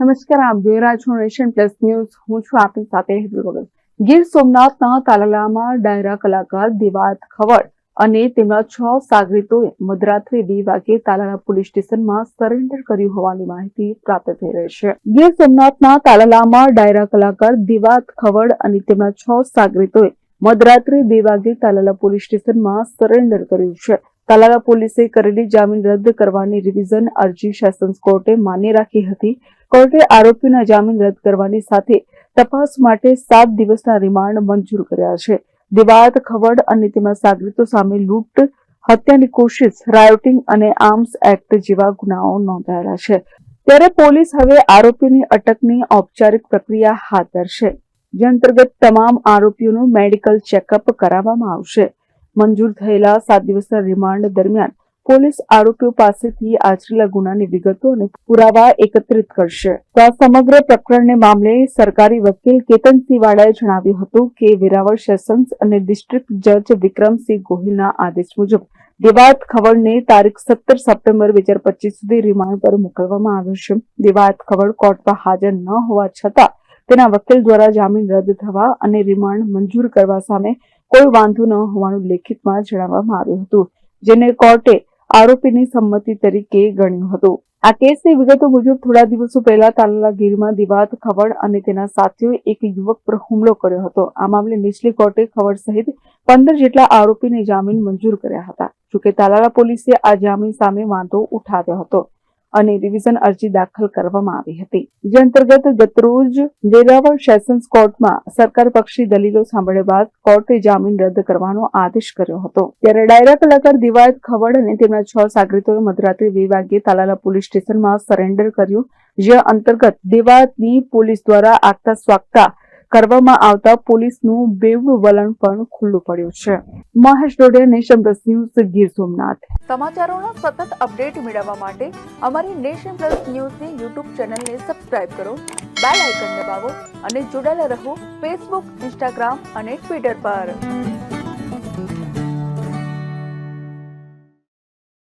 નમસ્કાર, આપ જોઈ રહ્યા છો નેશન પ્લસ ન્યૂઝ. હું છું આપની સાથે હેતલ ભગત. ગીર સોમનાથના તાલાલામાં ડાયરા કલાકાર દેવાત ખવડ અને તેમના 6 સાગરીતોએ મધરાત્રે 2 વાગે તાલાલા પોલીસ સ્ટેશનમાં સરેન્ડર કર્યું હોવાની માહિતી પ્રાપ્ત થઈ રહી છે. ગીર સોમનાથના તાલાલામાં ડાયરા કલાકાર દેવાત ખવડ અને તેમના 6 સાગરીતોએ મધરાત્રે 2 વાગે તાલાલા પોલીસ સ્ટેશનમાં સરેન્ડર કર્યું છે. તાલાલા પોલીસે કરેલી જામીન રદ કરવાની રિવિઝન અરજી સેશન્સ કોર્ટે માન્ય રાખી હતી. કોર્ટે આરોપીના જામીન રદ કરવાની સાથે તપાસ માટે 7 દિવસના રિમાન્ડ મંજૂર કર્યા છે. દેવાત ખવડ અને તેમના સાગરીતો સામે લૂંટ, હત્યાની કોશિશ, રાયોટિંગ અને આર્મ્સ એક્ટ જેવા ગુનાઓ નોંધાયેલા છે. ત્યારે પોલીસ હવે આરોપીની અટકની ઔપચારિક પ્રક્રિયા હાથ ધરશે, જે અંતર્ગત તમામ આરોપીઓનું મેડિકલ ચેકઅપ કરાવવામાં આવશે. મંજૂર થયેલા 7 દિવસના રિમાન્ડ દરમિયાન પોલીસ આરોપીઓ પાસેથી આચરેલા ગુનાની વિગતો અને પુરાવા એકત્રિત કરશે. તો આ સમગ્ર પ્રકરણને મામલે સરકારી વકીલ કેતનસિંહ વાળાએ જણાવ્યું હતું કે વેરાવળ સેશન્સ અને ડિસ્ટ્રિક્ટ જજ વિક્રમસિંહ ગોહિલના આદેશ મુજબ દેવાત ખવડને તારીખ 17 સપ્ટેમ્બર 2025 સુધી રિમાન્ડ પર મોકલવામાં આવ્યો છે. દેવાત ખવડ કોર્ટમાં હાજર ન હોવા છતાં તેના વકીલ દ્વારા જામીન રદ થવા અને રિમાન્ડ મંજૂર કરવા સામે કોઈ વાંધો ન હોવાનું લેખિતમાં જણાવવામાં આવ્યું હતું, જેને કોર્ટે આરોપીની સંમતિ તરીકે ગણ્યું હતું. આ કેસની વિગતો મુજબ થોડા દિવસો પહેલા તાલાલા ગીરમાં દેવાત ખવડ અને તેના સાથીઓએ એક યુવક પર હુમલો કર્યો હતો. આ મામલે નીચલી કોર્ટે ખવડ સહિત 15 જેટલા આરોપીને જામીન મંજૂર કર્યા હતા. જોકે તાલાલા પોલીસે આ જામીન સામે વાંધો ઉઠાવ્યો હતો અને રિવિઝન અરજી દાખલ કરવામાં આવી હતી, જે અંતર્ગત ગતરોજ વેરાવળ સેશન્સ કોર્ટમાં સરકાર પક્ષી દલીલો સાંભળ્યા બાદ કોર્ટે જામીન રદ કરવાનો આદેશ કર્યો હતો. ત્યારે ડાયરા કલાકાર દેવાત ખવડ અને તેમના 6 સાગરીતોએ મધરાત્રે 2 વાગ્યે તાલાલા પોલીસ સ્ટેશનમાં સરેન્ડર કર્યું, જે અંતર્ગત દેવાતની પોલીસ દ્વારા આગતા સ્વાગતા કરવામાં આવતા પોલીસનું બેવડું વલણ પણ ખુલ્લું પડ્યું છે. Mahesh Dodiya, nation plus news, Gir Somnath. સમાચારોનો સતત અપડેટ મેળવવા માટે અમારી નેશન પ્લસ ન્યૂઝની યુટ્યુબ ચેનલને સબસ્ક્રાઇબ કરો, બેલ આઇકન દબાવો અને જોડાયેલા રહો ફેસબુક, ઇન્સ્ટાગ્રામ અને ટ્વિટર પર.